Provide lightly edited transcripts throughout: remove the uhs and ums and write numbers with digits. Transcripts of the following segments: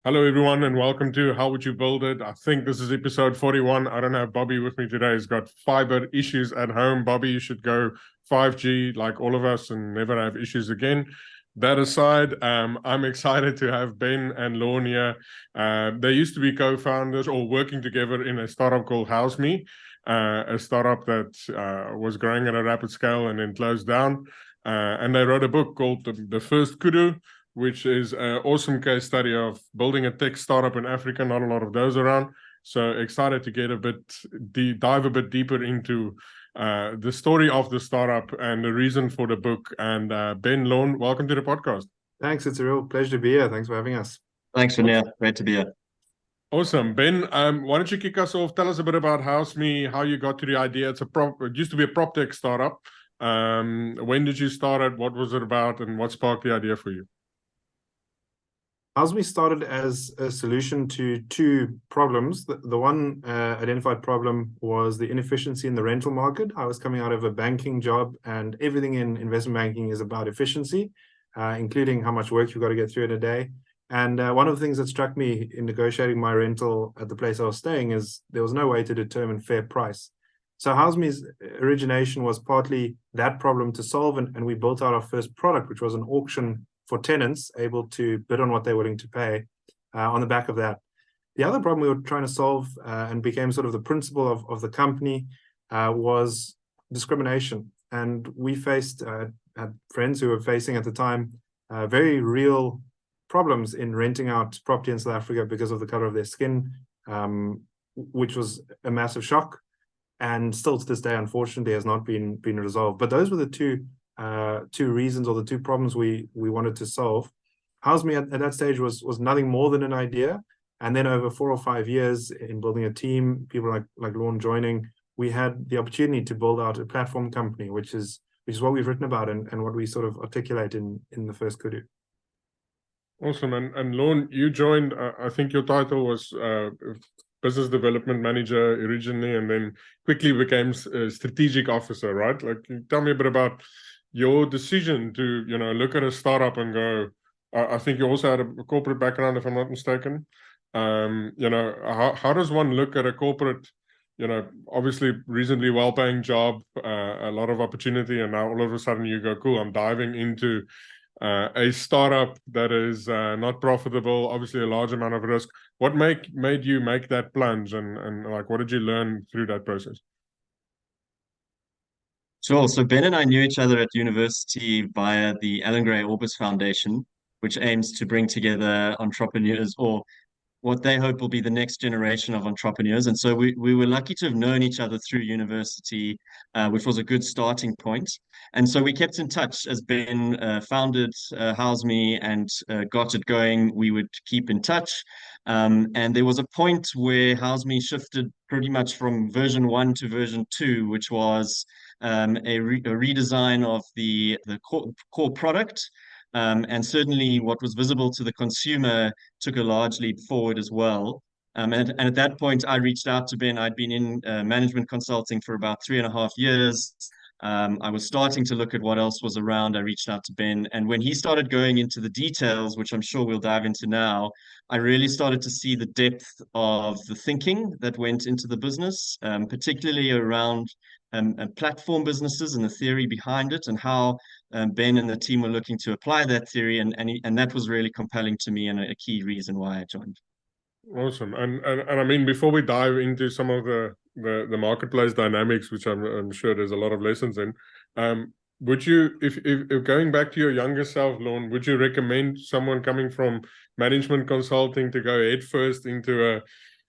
Hello, everyone, and welcome to How Would You Build It? I think this is episode 41. I don't have Bobby with me today. He's got fiber issues at home. Bobby, you should go 5G like all of us and never have issues again. That aside, I'm excited to have Ben and Lorne here. They used to be co-founders or working together in a startup called HouseMe, a startup that was growing at a rapid scale and then closed down. And they wrote a book called The First Kudu, which is an awesome case study of building a tech startup in Africa. Not a lot of those around. So excited to get dive a bit deeper into the story of the startup and the reason for the book. And Ben, Lorne, welcome to the podcast. Thanks. It's a real pleasure to be here. Thanks for having us. Thanks, Vinaya. Great to be here. Awesome. Ben, why don't you kick us off? Tell us a bit about HouseMe, how you got to the idea. It used to be a prop tech startup. When did you start it? What was it about? And what sparked the idea for you? HouseMe started as a solution to two problems. The one identified problem was the inefficiency in the rental market. I was coming out of a banking job, and everything in investment banking is about efficiency, including how much work you've got to get through in a day. And one of the things that struck me in negotiating my rental at the place I was staying is there was no way to determine fair price. So HouseMe's origination was partly that problem to solve, and we built out our first product, which was an auction for tenants able to bid on what they're willing to pay on the back of that. The other problem we were trying to solve and became sort of the principle of the company was discrimination. And we had friends who were facing at the time very real problems in renting out property in South Africa because of the color of their skin, which was a massive shock. And still to this day, unfortunately, has not been resolved. But those were the two reasons, or the two problems we wanted to solve. HouseMe at that stage was nothing more than an idea, and then over 4 or 5 years in building a team, people like Lorne joining, we had the opportunity to build out a platform company, which is what we've written about and what we sort of articulate in the First Kudu. Awesome. And Lorne, you joined. I think your title was business development manager originally, and then quickly became a strategic officer, right? Like, tell me a bit about your decision to, look at a startup and go, I think you also had a corporate background, if I'm not mistaken. How does one look at a corporate, obviously reasonably well-paying job, a lot of opportunity, and now all of a sudden you go, cool, I'm diving into a startup that is not profitable, obviously a large amount of risk. What made you make that plunge, and like, what did you learn through that process? Sure. So Ben and I knew each other at university via the Alan Gray Orbis Foundation, which aims to bring together entrepreneurs, or what they hope will be the next generation of entrepreneurs. And so we were lucky to have known each other through university, which was a good starting point. And so we kept in touch as Ben founded HouseMe and got it going. We would keep in touch. And there was a point where HouseMe shifted pretty much from version 1 to version 2, which was a redesign of the core product. And certainly what was visible to the consumer took a large leap forward as well. And at that point, I reached out to Ben. I'd been in management consulting for about 3.5 years. I was starting to look at what else was around. I reached out to Ben. And when he started going into the details, which I'm sure we'll dive into now, I really started to see the depth of the thinking that went into the business, particularly around platform businesses and the theory behind it, and how Ben and the team were looking to apply that theory, and that was really compelling to me and a key reason why I joined. Awesome. And I mean, before we dive into some of the marketplace dynamics, which I'm sure there's a lot of lessons in, would you, if going back to your younger self, Lorne, would you recommend someone coming from management consulting to go head first into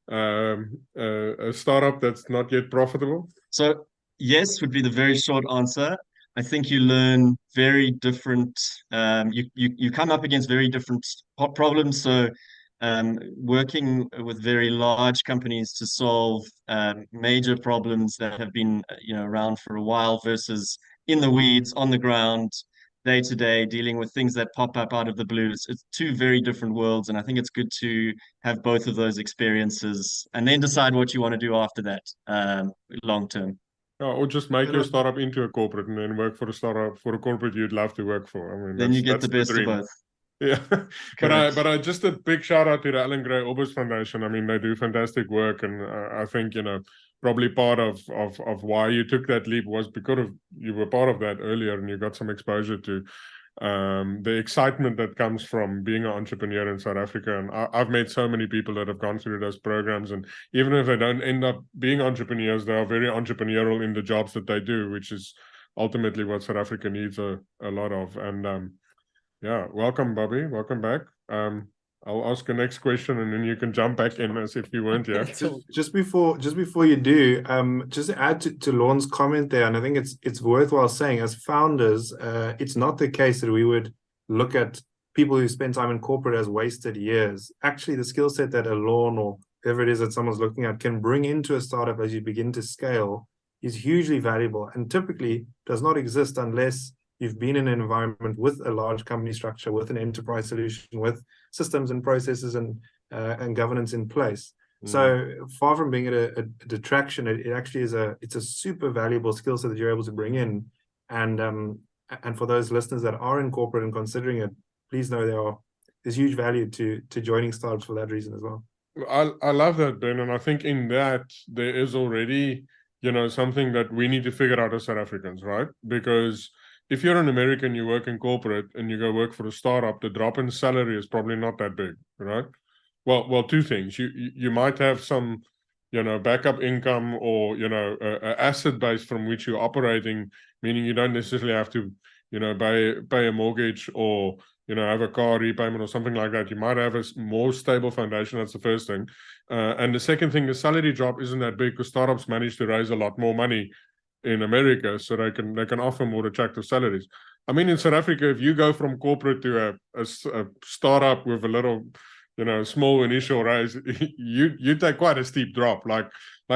a startup that's not yet profitable? So yes would be the very short answer. I think you learn very different. You come up against very different problems. So working with very large companies to solve major problems that have been around for a while versus in the weeds, on the ground, day to day, dealing with things that pop up out of the blue. It's two very different worlds, and I think it's good to have both of those experiences and then decide what you want to do after that, long term. Or just make your startup into a corporate and then work for a startup, for a corporate you'd love to work for. I mean, Then you get that's the best of dream. both. Yeah, Correct. but I just a big shout out to the Alan Gray Orbis Foundation. I mean, they do fantastic work, and I think probably part of why you took that leap was because of you were part of that earlier, and you got some exposure to the excitement that comes from being an entrepreneur in South Africa. And I've met so many people that have gone through those programs, and even if they don't end up being entrepreneurs, they are very entrepreneurial in the jobs that they do, which is ultimately what South Africa needs a lot of. And yeah, welcome, Bobby. Welcome back. I'll ask the next question, and then you can jump back in as if you weren't here. Just before you do, just to add to Lorne's comment there, and I think it's worthwhile saying, as founders, it's not the case that we would look at people who spend time in corporate as wasted years. Actually, the skill set that a Lorne or whoever it is that someone's looking at can bring into a startup as you begin to scale is hugely valuable, and typically does not exist unless you've been in an environment with a large company structure, with an enterprise solution, with systems and processes and governance in place. So far from being a detraction, it actually is it's a super valuable skill set that you're able to bring in. And for those listeners that are in corporate and considering it, please know there's huge value to joining startups for that reason as well. I love that, Ben, and I think in that there is already something that we need to figure out as South Africans, right? Because if you're an American, you work in corporate and you go work for a startup, the drop in salary is probably not that big, right? Well, two things. You might have some, backup income or, a asset base from which you're operating, meaning you don't necessarily have to, pay a mortgage or, have a car repayment or something like that. You might have a more stable foundation. That's the first thing. And the second thing, the salary drop isn't that big because startups manage to raise a lot more money in America, so they can offer more attractive salaries. I mean, in South Africa, if you go from corporate to a startup with a little, small initial raise, you take quite a steep drop. Like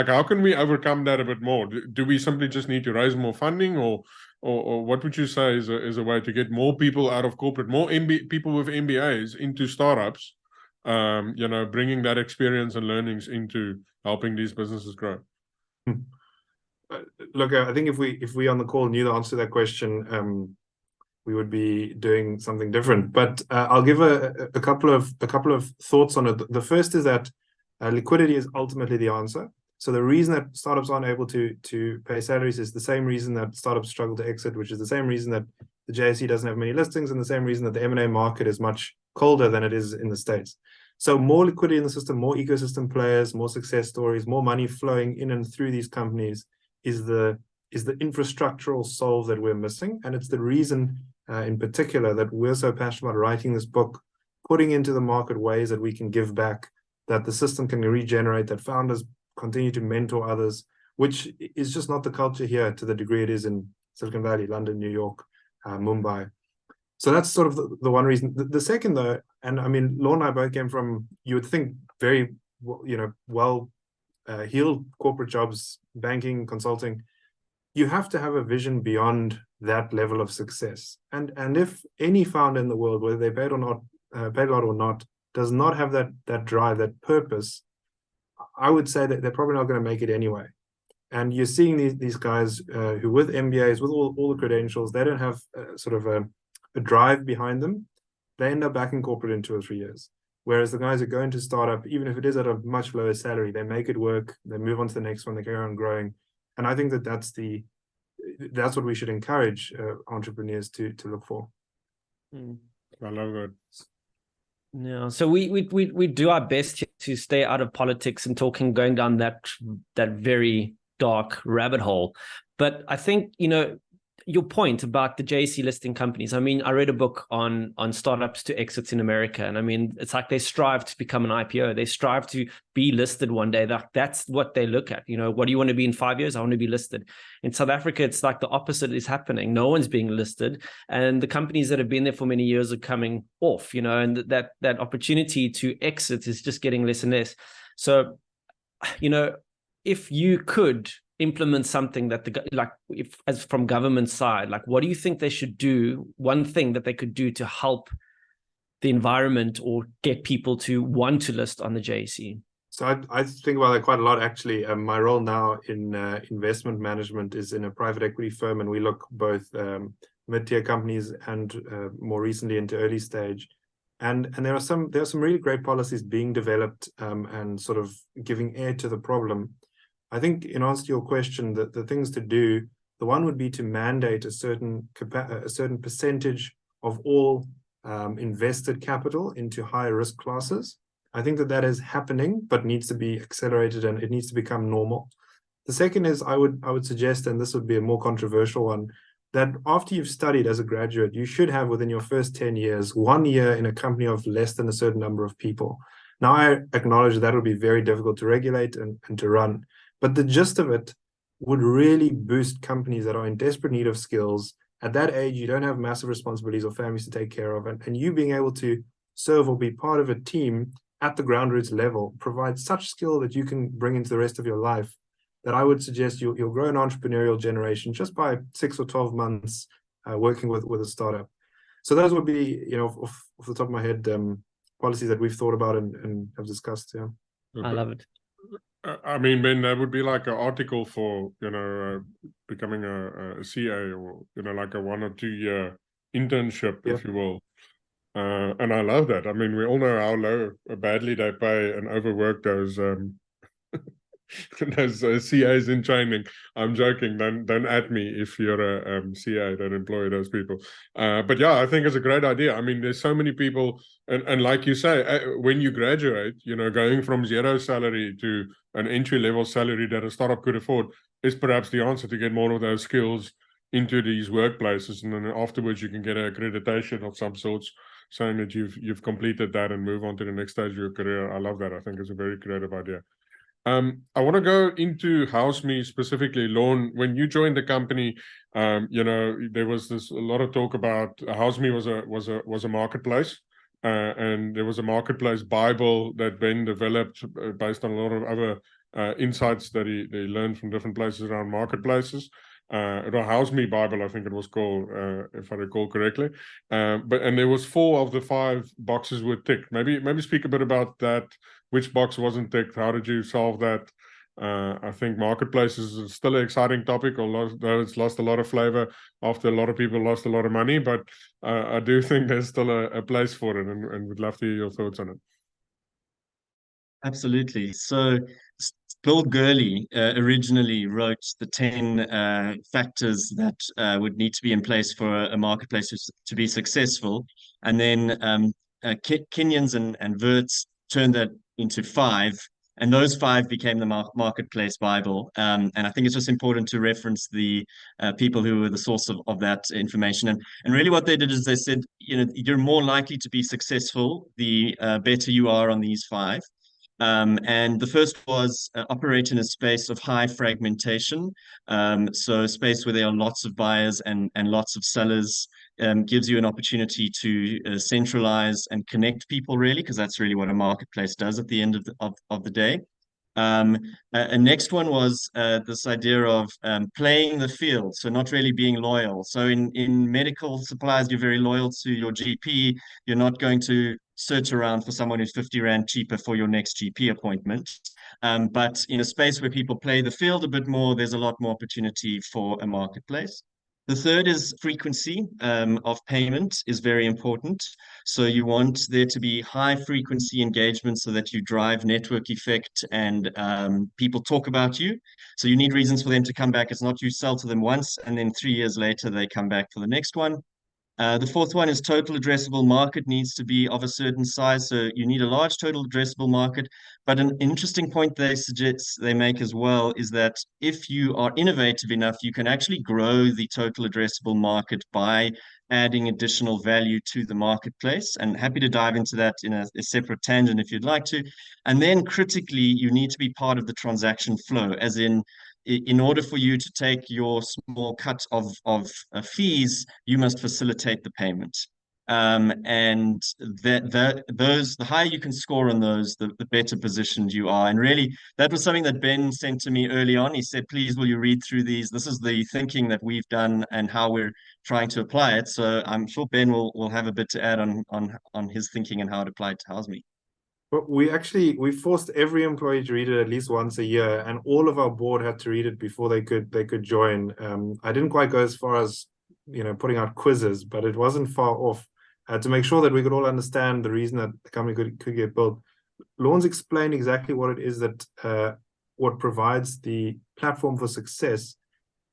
how can we overcome that a bit more? Do we simply just need to raise more funding, or what would you say is a way to get more people out of corporate, more people with MBAs into startups, bringing that experience and learnings into helping these businesses grow? Look, I think if we on the call knew the answer to that question, we would be doing something different. But I'll give a couple of thoughts on it. The first is that liquidity is ultimately the answer. So the reason that startups aren't able to pay salaries is the same reason that startups struggle to exit, which is the same reason that the JSE doesn't have many listings, and the same reason that the M&A market is much colder than it is in the States. So more liquidity in the system, more ecosystem players, more success stories, more money flowing in and through these companies is the infrastructural solve that we're missing. And it's the reason in particular that we're so passionate about writing this book, putting into the market ways that we can give back, that the system can regenerate, that founders continue to mentor others, which is just not the culture here to the degree it is in Silicon Valley, London, New York, Mumbai. So that's sort of the one reason. The second, though, and I mean, Lorne and I both came from, you would think, very, heeled corporate jobs, banking, consulting. You have to have a vision beyond that level of success. And if any founder in the world, whether they paid or not, paid a lot or not, does not have that drive, that purpose, I would say that they're probably not going to make it anyway. And you're seeing these guys who, with MBAs, with all the credentials, they don't have sort of a drive behind them. They end up back in corporate in 2 or 3 years. Whereas the guys who go into startup, even if it is at a much lower salary, they make it work. They move on to the next one. They carry on growing. And I think that's what we should encourage entrepreneurs to look for. I love that. Yeah, so we do our best to stay out of politics and going down that very dark rabbit hole. But I think, your point about the JSE listing companies. I mean, I read a book on startups to exits in America. And I mean, it's like they strive to become an IPO. They strive to be listed one day. That's what they look at. What do you want to be in 5 years? I want to be listed. In South Africa, it's like the opposite is happening. No one's being listed. And the companies that have been there for many years are coming off, and that opportunity to exit is just getting less and less. So, if you could implement something that as from government side, what do you think they should do? One thing that they could do to help the environment or get people to want to list on the JSE? So I think about that quite a lot, actually. My role now in investment management is in a private equity firm, and we look both mid-tier companies and more recently into early stage. And there are some really great policies being developed and sort of giving air to the problem. I think in answer to your question, the things to do, the one would be to mandate a certain percentage of all invested capital into higher risk classes. I think that is happening, but needs to be accelerated and it needs to become normal. The second is I would suggest, and this would be a more controversial one, that after you've studied as a graduate, you should have within your first 10 years, 1 year in a company of less than a certain number of people. Now, I acknowledge that would be very difficult to regulate and to run, but the gist of it would really boost companies that are in desperate need of skills. At that age, you don't have massive responsibilities or families to take care of, and you being able to serve or be part of a team at the ground roots level provides such skill that you can bring into the rest of your life, that I would suggest you'll grow an entrepreneurial generation just by 6 or 12 months working with a startup. So those would be, off the top of my head, policies that we've thought about and have discussed. Yeah, I love it. I mean, Ben, that would be like an article for becoming a CA, or like a 1 or 2 year internship, if you will. And I love that. I mean, we all know how badly they pay and overwork those those CAs in training. I'm joking. Don't at me if you're a CA that employ those people. But yeah, I think it's a great idea. I mean, there's so many people, and like you say, when you graduate, going from zero salary to an entry level salary that a startup could afford is perhaps the answer to get more of those skills into these workplaces, and then afterwards you can get an accreditation of some sorts, saying that you've completed that and move on to the next stage of your career. I love that. I think it's a very creative idea. I want to go into HouseMe specifically. Lorne, when you joined the company, there was a lot of talk about HouseMe was a marketplace, and there was a marketplace Bible that Ben developed based on a lot of other insights that he learned from different places around marketplaces. The HouseMe Bible, I think it was called, if I recall correctly. And there was 4 of the 5 boxes were ticked. Maybe speak a bit about that. Which box wasn't ticked? How did you solve that? I think marketplaces is still an exciting topic, although it's lost a lot of flavor after a lot of people lost a lot of money. But I do think there's still a place for it, and would love to hear your thoughts on it. Absolutely. So Bill Gurley originally wrote the 10 factors that would need to be in place for a marketplace to be successful. And then Kenyans and Verts turned that into 5. And those 5 became the marketplace Bible. And I think it's just important to reference the people who were the source of that information. And really what they did is they said, you're more likely to be successful the better you are on these 5. And the first was operate in a space of high fragmentation. So a space where there are lots of buyers and lots of sellers gives you an opportunity to centralize and connect people, really, because that's really what a marketplace does at the end of the day. A next one was this idea of playing the field, so not really being loyal. So in medical supplies, you're very loyal to your GP. You're not going to search around for someone who's 50 Rand cheaper for your next GP appointment. But in a space where people play the field a bit more, there's a lot more opportunity for a marketplace. The third is frequency of payment is very important. So you want there to be high frequency engagement so that you drive network effect and people talk about you. So you need reasons for them to come back. It's not you sell to them once and then 3 years later they come back for the next one. The fourth one is total addressable market needs to be of a certain size. So you need a large total addressable market. But an interesting point they make as well is that if you are innovative enough, you can actually grow the total addressable market by adding additional value to the marketplace. And happy to dive into that in a separate tangent if you'd like to. And then critically, you need to be part of the transaction flow, as in order for you to take your small cut of fees, you must facilitate the payment. And the higher you can score on those, the better positioned you are. And really, that was something that Ben sent to me early on. He said, please, will you read through these? This is the thinking that we've done and how we're trying to apply it. So I'm sure Ben will have a bit to add on his thinking and how it applied to HouseMe. But we forced every employee to read it at least once a year, and all of our board had to read it before they could join. I didn't quite go as far as putting out quizzes, but it wasn't far off. to make sure that we could all understand the reason that the company could get built. Lawrence explained exactly what it is that what provides the platform for success,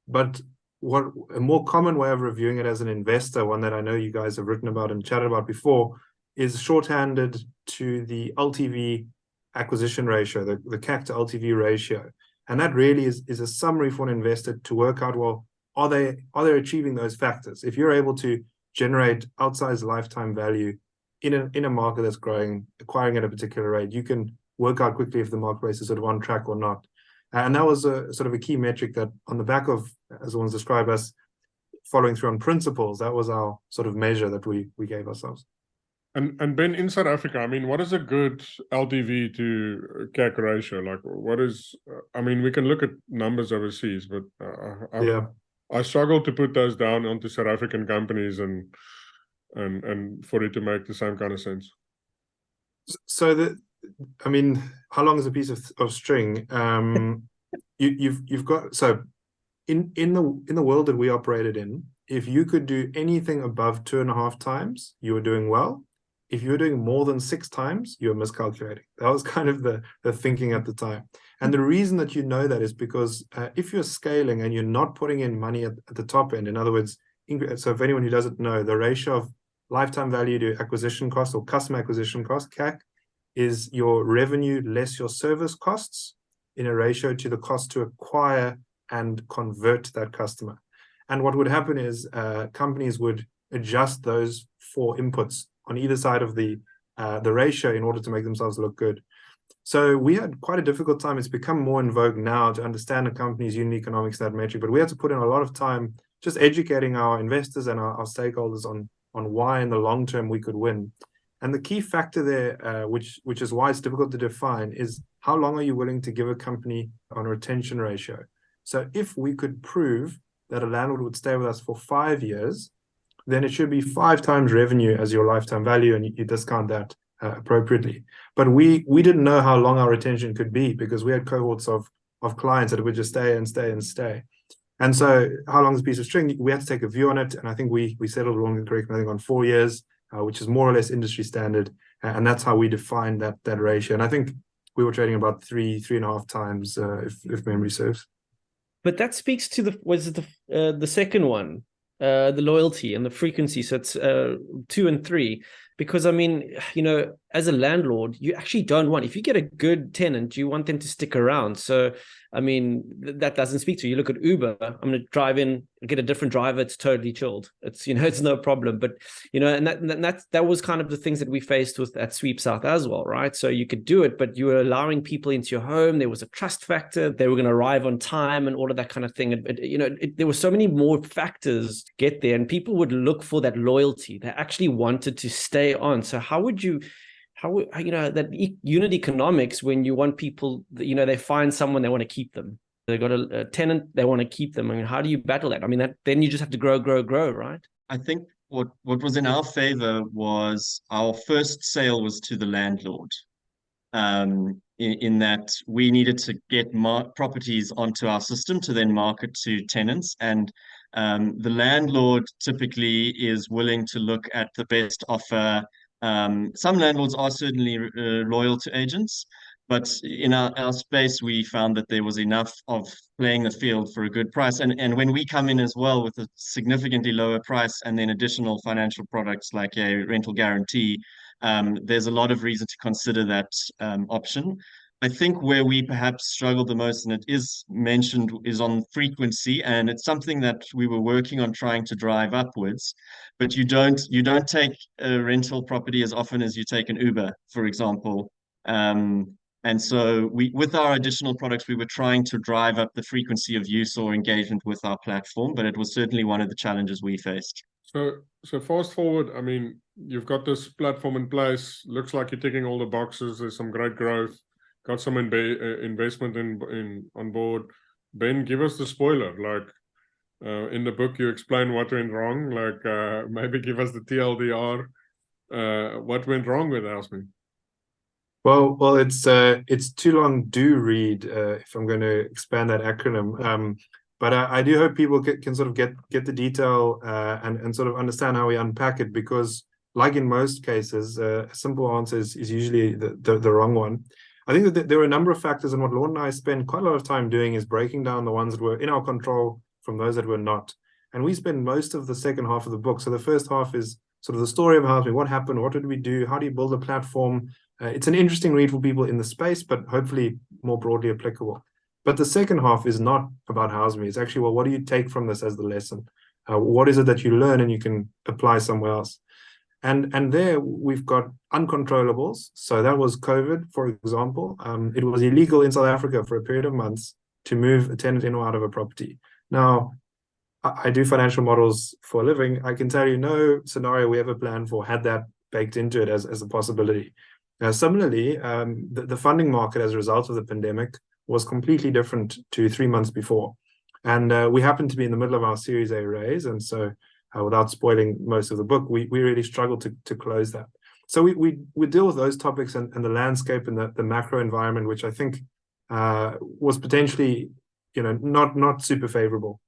but what a more common way of reviewing it as an investor, one that I know you guys have written about and chatted about before, is shorthanded to the LTV acquisition ratio, the CAC to LTV ratio. And that really is a summary for an investor to work out, well, are they achieving those factors? If you're able to generate outsized lifetime value in a market that's growing, acquiring at a particular rate, you can work out quickly if the marketplace is sort of on track or not. And that was a sort of a key metric that on the back of, as one's described, us following through on principles, that was our sort of measure that we gave ourselves. And Ben, in South Africa, I mean, what is a good LTV to CAC ratio? Like, what is? I mean, we can look at numbers overseas, but I struggle to put those down onto South African companies and for it to make the same kind of sense. So I mean, how long is a piece of string? You've got, so in the world that we operated in, if you could do anything above 2.5 times, you were doing well. If you were doing more than 6 times, you were miscalculating. That was kind of the thinking at the time. And the reason that you know that is because if you're scaling and you're not putting in money at the top end, in other words, so if anyone who doesn't know, the ratio of lifetime value to acquisition cost or customer acquisition cost, CAC, is your revenue less your service costs in a ratio to the cost to acquire and convert that customer. And what would happen is companies would adjust those 4 inputs on either side of the ratio in order to make themselves look good. So we had quite a difficult time. It's become more in vogue now to understand a company's unit economics, that metric, but we had to put in a lot of time just educating our investors and our stakeholders on why in the long term we could win. And the key factor there, which is why it's difficult to define, is how long are you willing to give a company on a retention ratio? So if we could prove that a landlord would stay with us for 5 years, then it should be 5 times revenue as your lifetime value, and you discount that appropriately. But we didn't know how long our retention could be because we had cohorts of clients that would just stay and stay and stay. And so how long is a piece of string? We had to take a view on it, and I think we settled along, correctly, I think on 4 years, which is more or less industry standard, and that's how we defined that ratio. And I think we were trading about 3.5 times, if memory serves. But that speaks to the second one, the loyalty and the frequency. So it's 2 and 3. Because, I mean, you know, as a landlord, you actually don't want, if you get a good tenant, you want them to stick around. So, I mean, that doesn't speak to you. You look at Uber, I'm going to drive in, get a different driver. It's totally chilled. It's, you know, it's no problem. But, you know, and that was kind of the things that we faced with at Sweep South as well, right? So you could do it, but you were allowing people into your home. There was a trust factor. They were going to arrive on time and all of that kind of thing. There were so many more factors to get there, and people would look for that loyalty. They actually wanted to stay on. So how would you that unit economics, when you want people, you know, they find someone, they want to keep them. They got a tenant, they want to keep them. I mean, how do you battle that? I mean, then you just have to grow, right? I think what was in our favor was our first sale was to the landlord. In that we needed to get properties onto our system to then market to tenants, and the landlord typically is willing to look at the best offer. Some landlords are certainly loyal to agents, but in our space, we found that there was enough of playing the field for a good price. And when we come in as well with a significantly lower price and then additional financial products like a rental guarantee, there's a lot of reason to consider that option. I think where we perhaps struggled the most, and it is mentioned, is on frequency, and it's something that we were working on trying to drive upwards. But you don't take a rental property as often as you take an Uber, for example. And so with our additional products, we were trying to drive up the frequency of use or engagement with our platform, but it was certainly one of the challenges we faced. So fast forward, I mean, you've got this platform in place. Looks like you're ticking all the boxes. There's some great growth. Got some investment on board. Ben, give us the spoiler. Like in the book, you explain what went wrong. Like maybe give us the TLDR. What went wrong with HouseMe? Well, it's too long. Do read if I'm going to expand that acronym. But I do hope people can sort of get the detail and sort of understand how we unpack it, because like in most cases, a simple answer is usually the wrong one. I think that there are a number of factors, and what Lorne and I spend quite a lot of time doing is breaking down the ones that were in our control from those that were not. And we spend most of the second half of the book. So the first half is sort of the story of HouseMe. What happened? What did we do? How do you build a platform? It's an interesting read for people in the space, but hopefully more broadly applicable. But the second half is not about HouseMe. It's actually, well, what do you take from this as the lesson? What is it that you learn and you can apply somewhere else? And there we've got uncontrollables. So that was COVID, for example. It was illegal in South Africa for a period of months to move a tenant in or out of a property. Now, I do financial models for a living. I can tell you no scenario we ever planned for had that baked into it as a possibility. Similarly, the funding market as a result of the pandemic was completely different to 3 months before. And we happened to be in the middle of our Series A raise. And so without spoiling most of the book, we really struggled to close that. So we deal with those topics and the landscape and the macro environment, which I think was potentially, not super favorable.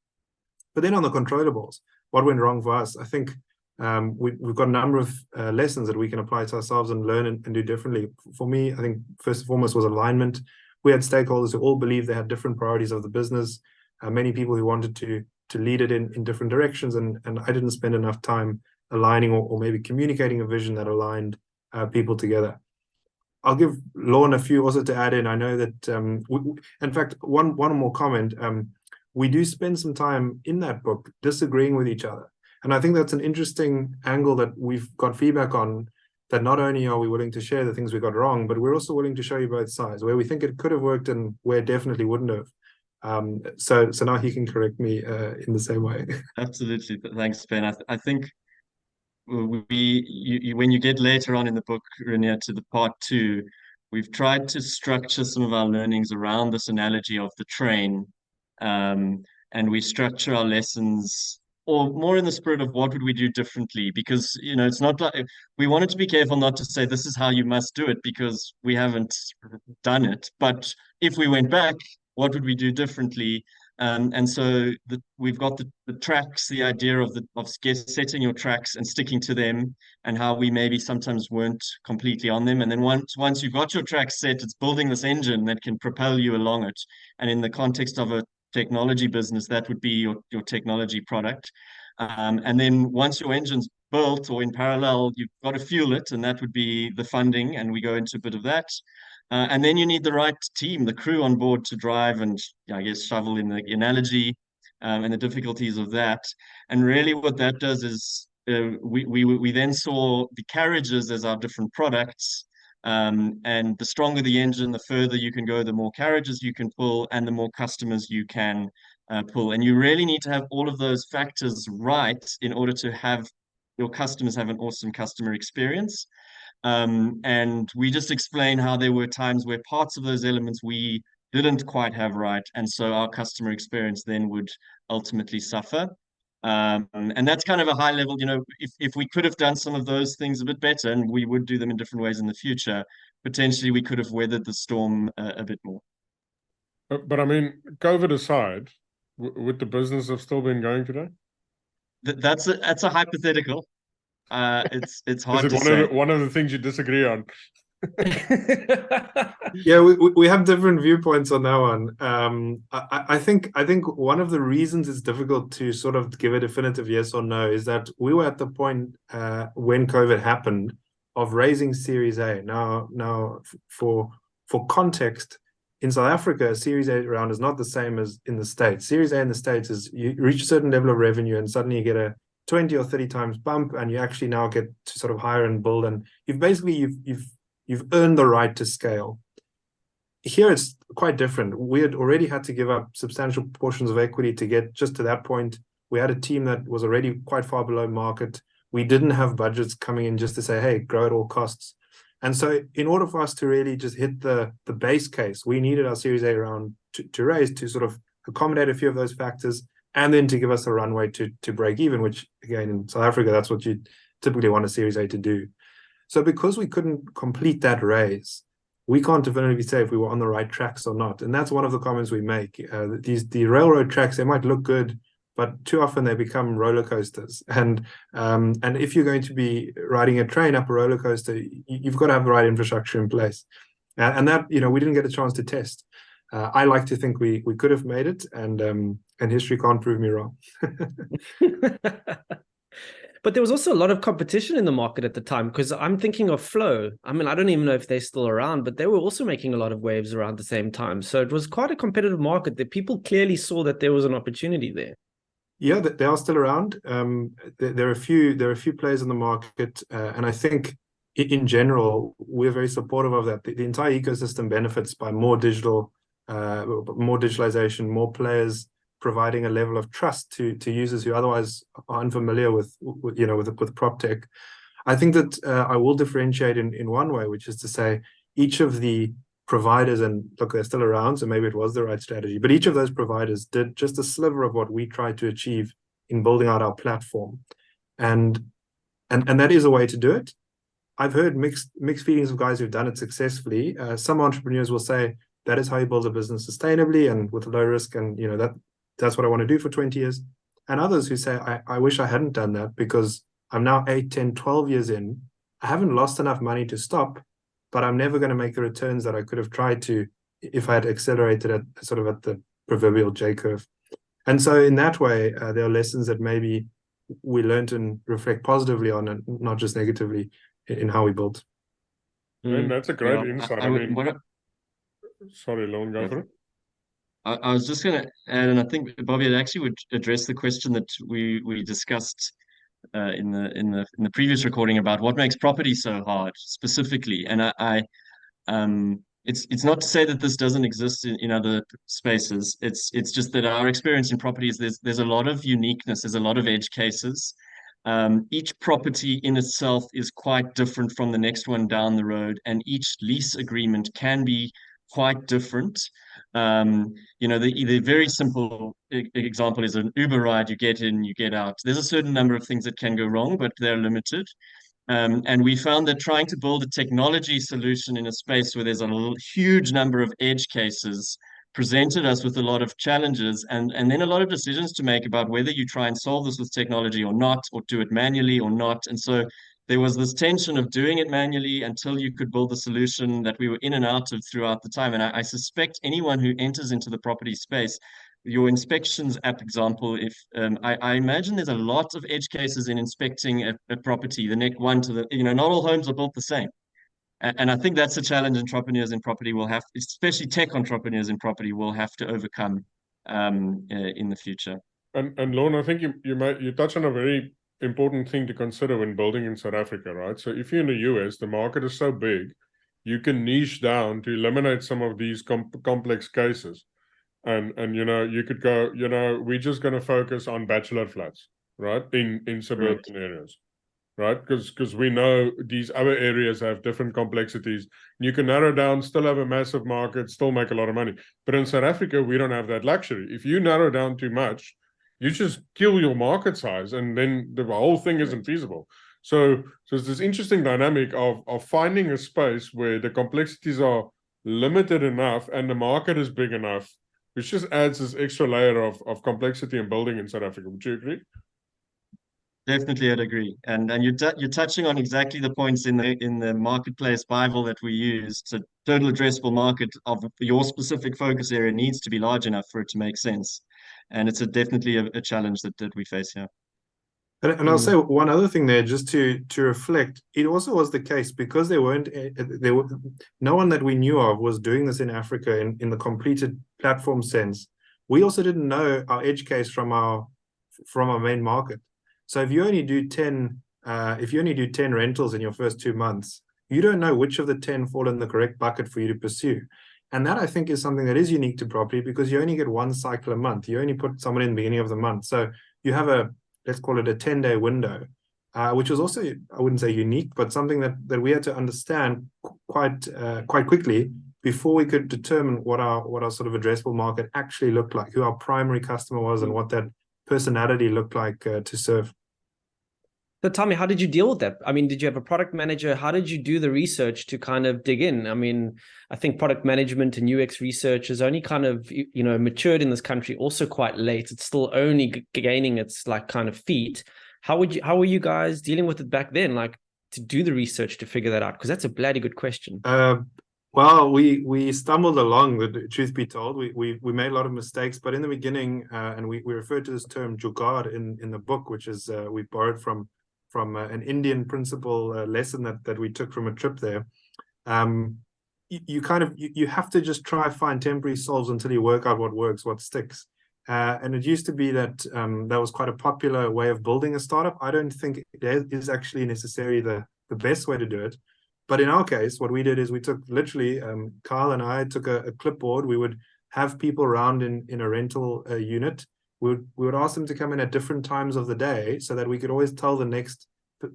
But then on the controllables, what went wrong for us? I think we've got a number of lessons that we can apply to ourselves and learn and do differently. For me, I think first and foremost was alignment. We had stakeholders who all believed they had different priorities of the business, many people who wanted to lead it in different directions, and I didn't spend enough time aligning or maybe communicating a vision that aligned people together. I'll give Lorne a few also to add in. I know that, in fact, one more comment. We do spend some time in that book disagreeing with each other. And I think that's an interesting angle that we've got feedback on, that not only are we willing to share the things we got wrong, but we're also willing to show you both sides, where we think it could have worked and where it definitely wouldn't have. So now he can correct me in the same way. Absolutely. Thanks, Ben. I think when you get later on in the book, Renier, to the part 2, we've tried to structure some of our learnings around this analogy of the train. And we structure our lessons or more in the spirit of what would we do differently, because it's not like we wanted to be careful not to say this is how you must do it, because we haven't done it. But if we went back, what would we do differently? And so we've got the tracks, the idea of setting your tracks and sticking to them, and how we maybe sometimes weren't completely on them. And then once you've got your tracks set, it's building this engine that can propel you along it. And in the context of a technology business, that would be your technology product. And then once your engine's built, or in parallel, you've got to fuel it, and that would be the funding. And we go into a bit of that. And then you need the right team, the crew on board to drive and, I guess, shovel in the analogy, and the difficulties of that. And really what that does is we then saw the carriages as our different products. And the stronger the engine, the further you can go, the more carriages you can pull, and the more customers you can pull. And you really need to have all of those factors right in order to have your customers have an awesome customer experience. And we just explain how there were times where parts of those elements we didn't quite have right, and so our customer experience then would ultimately suffer. And that's kind of a high level, if we could have done some of those things a bit better, and we would do them in different ways in the future, potentially we could have weathered the storm a bit more. But I mean, COVID aside, would the business have still been going today? That's a hypothetical. It's hard Is it to say. one of the things you disagree on? Yeah, we have different viewpoints on that one. I think one of the reasons it's difficult to sort of give a definitive yes or no is that we were at the point when COVID happened of raising Series A. Now for context, in South Africa, a Series A round is not the same as in the States. Series A in the States is you reach a certain level of revenue and suddenly you get a 20 or 30 times bump, and you actually now get to sort of hire and build, and you've earned the right to scale. Here it's quite different. We had already had to give up substantial portions of equity to get just to that point. We had a team that was already quite far below market. We didn't have budgets coming in just to say, hey, grow at all costs. And so in order for us to really just hit the base case, we needed our Series A round to raise to sort of accommodate a few of those factors, and then to give us a runway to break even, which again, in South Africa, that's what you typically want a Series A to do. So because we couldn't complete that raise, we can't definitively say if we were on the right tracks or not. And that's one of the comments we make. The railroad tracks, they might look good but too often they become roller coasters. And if you're going to be riding a train up a roller coaster, you've got to have the right infrastructure in place. And that, we didn't get a chance to test. I like to think we could have made it, and history can't prove me wrong. But there was also a lot of competition in the market at the time, because I'm thinking of Flow. I mean, I don't even know if they're still around, but they were also making a lot of waves around the same time. So it was quite a competitive market that people clearly saw that there was an opportunity there. Yeah, they are still around. There are a few players in the market, and I think in general we're very supportive of that. The entire ecosystem benefits by more digitalization, more players providing a level of trust to users who otherwise are unfamiliar with prop tech. I think that I will differentiate in one way, which is to say each of the providers, and look, they're still around, so maybe it was the right strategy, but each of those providers did just a sliver of what we tried to achieve in building out our platform, and that is a way to do it. I've heard mixed feelings of guys who've done it successfully. Some entrepreneurs will say that is how you build a business sustainably and with low risk, and that's what I want to do for 20 years. And others who say, I wish I hadn't done that, because I'm now 8, 10, 12 years in. I haven't lost enough money to stop, but I'm never going to make the returns that I could have tried to if I had accelerated at the proverbial J curve. And so in that way, there are lessons that maybe we learned and reflect positively on, and not just negatively in how we built. And that's a great insight. Sorry, Lon, go for it. I was just going to add, and I think Bobby, it actually would address the question that we discussed in the previous recording about what makes property so hard specifically. And it's not to say that this doesn't exist in other spaces. It's just that our experience in property is there's a lot of uniqueness. There's a lot of edge cases. Each property in itself is quite different from the next one down the road, and each lease agreement can be quite different. The very simple example is an Uber ride. You get in, you get out. There's a certain number of things that can go wrong, but they're limited. And we found that trying to build a technology solution in a space where there's a huge number of edge cases presented us with a lot of challenges, and then a lot of decisions to make about whether you try and solve this with technology or not, or do it manually or not. And so there was this tension of doing it manually until you could build the solution that we were in and out of throughout the time. And I suspect anyone who enters into the property space, your inspections app example, if I imagine there's a lot of edge cases in inspecting a property. The next one to the, not all homes are built the same. And I think that's a challenge entrepreneurs in property will have, especially tech entrepreneurs in property, will have to overcome in the future. And Lorne, I think you touch on a very important thing to consider when building in South Africa, right? So if you're in the US, the market is so big, you can niche down to eliminate some of these complex cases. And you could go, we're just going to focus on bachelor flats, right? In suburban areas, right? Because we know these other areas have different complexities. You can narrow down, still have a massive market, still make a lot of money. But in South Africa, we don't have that luxury. If you narrow down too much, you just kill your market size, and then the whole thing isn't feasible. So it's this interesting dynamic of finding a space where the complexities are limited enough and the market is big enough, which just adds this extra layer of complexity in building in South Africa. Would you agree? Definitely, I'd agree. And you're touching on exactly the points in the marketplace Bible that we use. So total addressable market of your specific focus area needs to be large enough for it to make sense. And it's definitely a challenge that we face here. And I'll say one other thing there, just to reflect. It also was the case because no one that we knew of was doing this in Africa in the completed platform sense. We also didn't know our edge case from our main market. So if you only do 10 rentals in your first 2 months, you don't know which of the 10 fall in the correct bucket for you to pursue. And that, I think, is something that is unique to property, because you only get one cycle a month. You only put someone in the beginning of the month. So you have let's call it a 10-day window, which was also, I wouldn't say unique, but something that we had to understand quite quickly before we could determine what our sort of addressable market actually looked like, who our primary customer was, and what that personality looked like to serve. So tell me, how did you deal with that? I mean, did you have a product manager? How did you do the research to kind of dig in? I mean, I think product management and UX research is only kind of, matured in this country also quite late. It's still only gaining its like kind of feet. How were you guys dealing with it back then? Like to do the research to figure that out? Because that's a bloody good question. Well, we stumbled along, the truth be told. We made a lot of mistakes, but in the beginning, and we referred to this term jugaad in the book, which is we borrowed from an Indian principle lesson that we took from a trip there. You have to just try find temporary solves until you work out what works, what sticks. And it used to be that that was quite a popular way of building a startup. I don't think it is actually necessarily the best way to do it. But in our case, what we did is we took literally, Kyle and I took a clipboard. We would have people around in a rental unit. We would ask them to come in at different times of the day so that we could always tell the next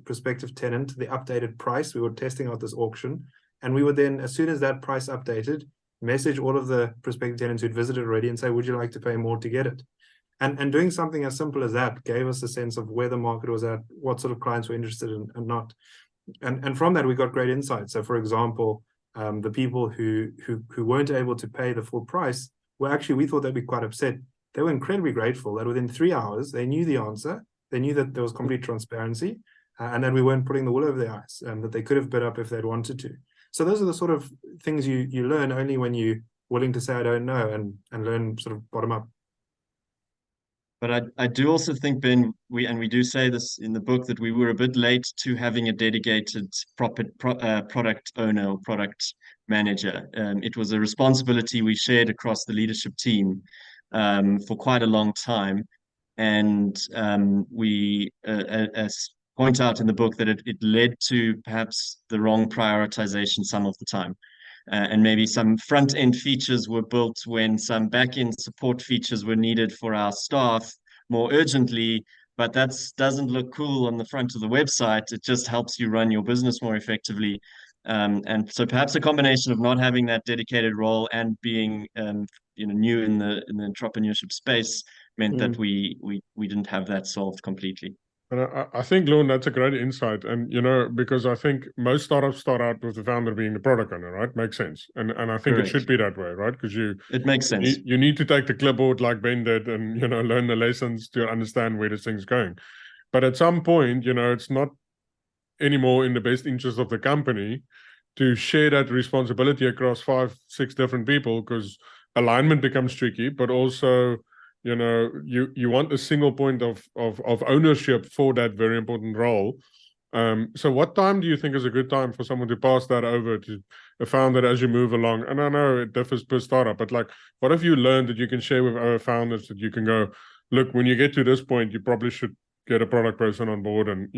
prospective tenant the updated price. We were testing out this auction. And we would then, as soon as that price updated, message all of the prospective tenants who'd visited already and say, would you like to pay more to get it? And doing something as simple as that gave us a sense of where the market was at, what sort of clients were interested in and not. And from that, we got great insights. So, for example, the people who weren't able to pay the full price were actually, we thought they'd be quite upset. They were incredibly grateful that within 3 hours, they knew the answer. They knew that there was complete transparency and that we weren't putting the wool over their eyes, that they could have bid up if they'd wanted to. So those are the sort of things you learn only when you're willing to say, I don't know, and learn sort of bottom up. But I do also think, Ben, we do say this in the book, that we were a bit late to having a dedicated product owner or product manager. It was a responsibility we shared across the leadership team for quite a long time. And we point out in the book that it led to perhaps the wrong prioritization some of the time. And maybe some front-end features were built when some back-end support features were needed for our staff more urgently, but that doesn't look cool on the front of the website. It just helps you run your business more effectively. And so perhaps a combination of not having that dedicated role and being new in the entrepreneurship space meant that we didn't have that solved completely. And I think, Lorne, that's a great insight. And, because I think most startups start out with the founder being the product owner, right? Makes sense. And I think Correct. It should be that way, right? Because it makes sense. You need to take the clipboard like Ben did and, learn the lessons to understand where this thing's going. But at some point, it's not anymore in the best interest of the company to share that responsibility across 5, 6 different people, because alignment becomes tricky, but also you want a single point of ownership for that very important role. So what time do you think is a good time for someone to pass that over to a founder as you move along? And I know it differs per startup, but like, what have you learned that you can share with our founders that you can go, look, when you get to this point, you probably should get a product person on board and,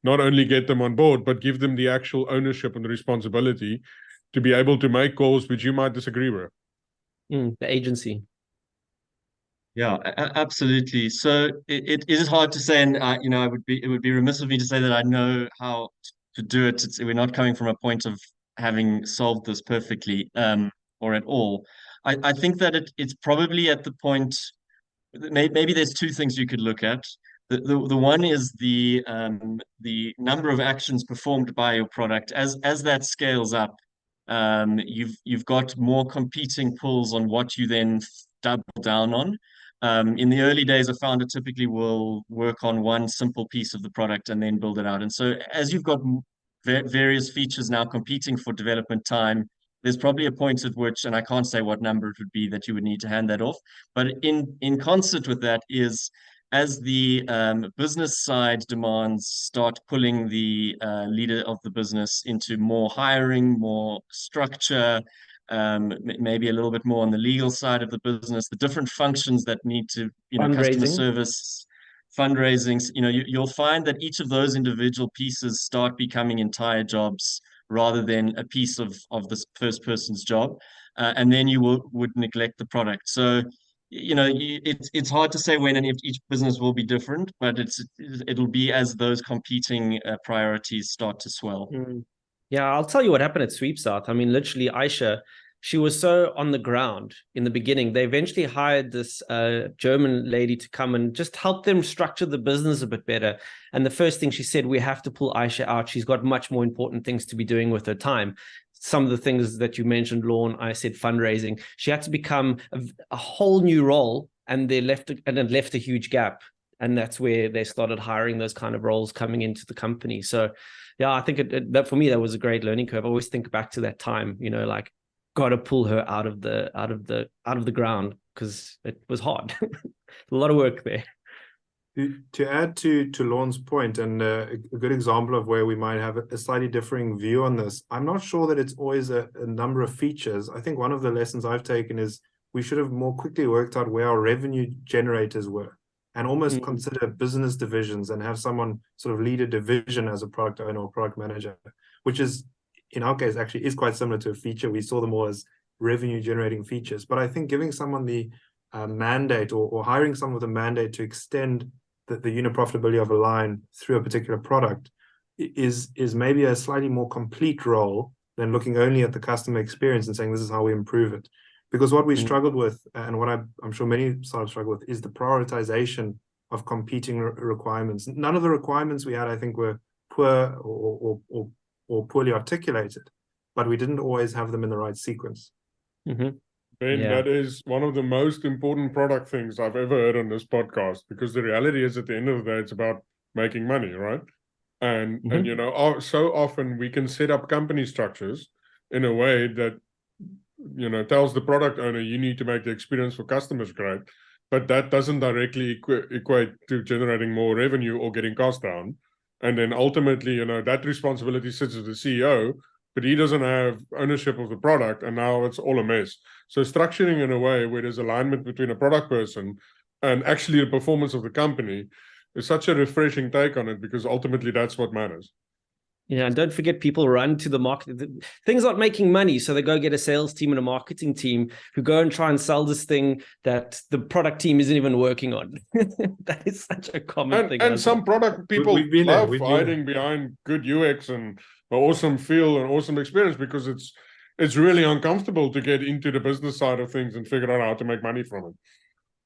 not only get them on board, but give them the actual ownership and the responsibility to be able to make calls which you might disagree with. The agency. Yeah, absolutely. So it is hard to say, and it would be remiss of me to say that I know how to do it. We're not coming from a point of having solved this perfectly, or at all. I think that it's probably at the point. Maybe there's 2 things you could look at. The one is the number of actions performed by your product as that scales up. You've got more competing pulls on what you then double down on. In the early days, a founder typically will work on one simple piece of the product and then build it out. And so as you've got various features now competing for development time, there's probably a point at which, and I can't say what number it would be, that you would need to hand that off. But in concert with that is, as the business side demands start pulling the leader of the business into more hiring, more structure, maybe a little bit more on the legal side of the business, the different functions that need to, customer service, fundraising, you'll find that each of those individual pieces start becoming entire jobs rather than a piece of this first person's job. And then you would neglect the product. So, it's hard to say when and if each business will be different, but it'll be as those competing priorities start to swell. Yeah, I'll tell you what happened at Sweep South. I mean, literally, Aisha, she was so on the ground in the beginning. They eventually hired this German lady to come and just help them structure the business a bit better. And the first thing she said, we have to pull Aisha out. She's got much more important things to be doing with her time. Some of the things that you mentioned, Lorne, I said fundraising. She had to become a whole new role, and it left a huge gap. And that's where they started hiring those kind of roles coming into the company. So, yeah, I think that for me, that was a great learning curve. I always think back to that time, like, got to pull her out of the ground, because it was hard. A lot of work there. To add to Lorne's point, and a good example of where we might have a slightly differing view on this, I'm not sure that it's always a number of features. I think one of the lessons I've taken is we should have more quickly worked out where our revenue generators were, and almost consider business divisions and have someone sort of lead a division as a product owner or product manager, which is, in our case, actually is quite similar to a feature. We saw them all as revenue generating features. But I think giving someone the mandate, or hiring someone with a mandate to extend the unit profitability of a line through a particular product is maybe a slightly more complete role than looking only at the customer experience and saying, this is how we improve it. Because what we struggled with, and what I'm sure many startups struggle with, is the prioritization of competing requirements. None of the requirements we had, I think, were poor or poorly articulated, but we didn't always have them in the right sequence. Ben, that is one of the most important product things I've ever heard on this podcast, because the reality is, at the end of the day, it's about making money, right? And so often we can set up company structures in a way that tells the product owner, you need to make the experience for customers great, but that doesn't directly equate to generating more revenue or getting costs down. And then ultimately, that responsibility sits with the CEO, but he doesn't have ownership of the product, and now it's all a mess. So structuring in a way where there's alignment between a product person and actually the performance of the company is such a refreshing take on it, because ultimately that's what matters. Yeah, and don't forget, people run to the market. Things aren't making money, so they go get a sales team and a marketing team who go and try and sell this thing that the product team isn't even working on. That is such a common thing. And some product people love hiding behind good UX and an awesome feel and awesome experience, because it's really uncomfortable to get into the business side of things and figure out how to make money from it.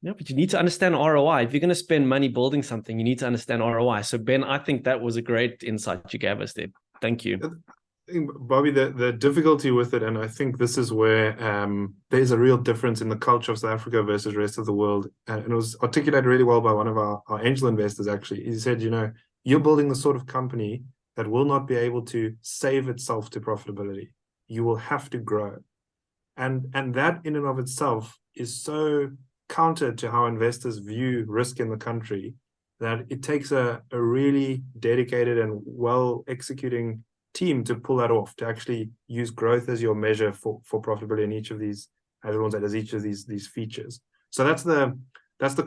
Yeah, but you need to understand ROI. If you're going to spend money building something, you need to understand ROI. So, Ben, I think that was a great insight you gave us there. Thank you. I think, Bobby, the difficulty with it, and I think this is where there's a real difference in the culture of South Africa versus the rest of the world. And it was articulated really well by one of our angel investors, actually. He said, you're building the sort of company that will not be able to save itself to profitability. You will have to grow. And that in and of itself is so counter to how investors view risk in the country that it takes a really dedicated and well executing team to pull that off, to actually use growth as your measure for profitability in each of these, as everyone said, as each of these features. So that's the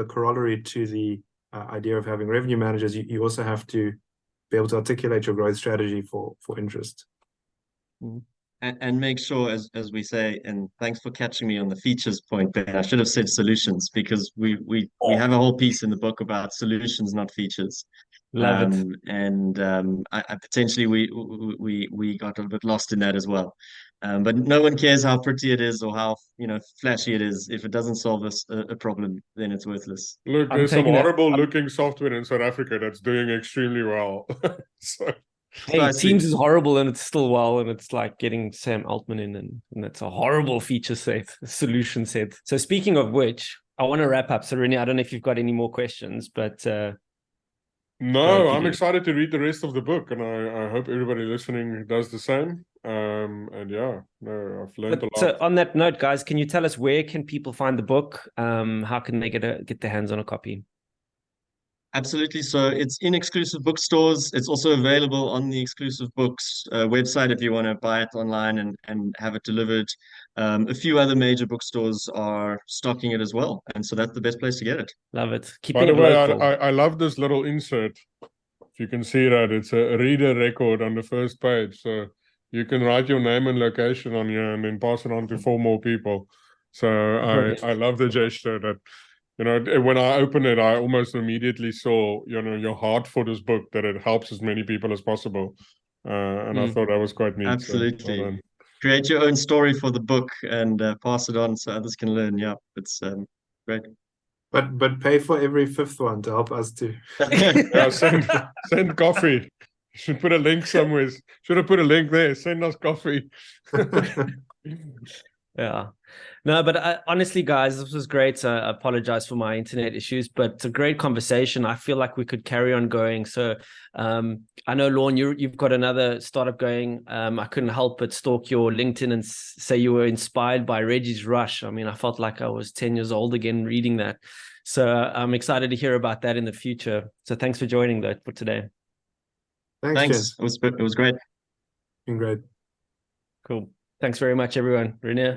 corollary to the idea of having revenue managers. You also have to be able to articulate your growth strategy for interest. And make sure, as we say, and thanks for catching me on the features point, Ben. I should have said solutions, because we have a whole piece in the book about solutions, not features. Love it. And I potentially we got a bit lost in that as well. But no one cares how pretty it is or how flashy it is. If it doesn't solve a problem, then it's worthless. Look, there's some horrible looking software in South Africa that's doing extremely well. So. Hey, Teams is horrible and it's still well, and it's like getting Sam Altman in, and that's a horrible feature set, solution set. So speaking of which, I want to wrap up. So Renee, I don't know if you've got any more questions, but no, I'm excited to read the rest of the book, and I hope everybody listening does the same. And yeah, no, I've learned a lot. So on that note, guys, can you tell us where can people find the book? How can they get their hands on a copy? Absolutely. So it's in exclusive bookstores. It's also available on the exclusive books website if you want to buy it online and have it delivered. A few other major bookstores are stocking it as well. And so that's the best place to get it. Love it. By the way, I love this little insert. If you can see that, it's a reader record on the first page. So you can write your name and location on here and then pass it on to 4 more people. So I love the gesture that, when I opened it, I almost immediately saw, your heart for this book, that it helps as many people as possible. And I thought that was quite neat. Absolutely. So, create your own story for the book and pass it on so others can learn. Yeah, it's great. But pay for every fifth one to help us too. Yeah, send coffee. Should put a link somewhere. Should have put a link there. Send us coffee. Yeah. No, but honestly, guys, this was great. I apologize for my internet issues, but it's a great conversation. I feel like we could carry on going. So I know, Lorne, you've got another startup going. I couldn't help but stalk your LinkedIn and say you were inspired by Reggie's Rush. I mean, I felt like I was 10 years old again reading that. So I'm excited to hear about that in the future. So thanks for joining that for today. Thanks, Thanks. Jens. It was great. Been great. Cool. Thanks very much, everyone. Renier.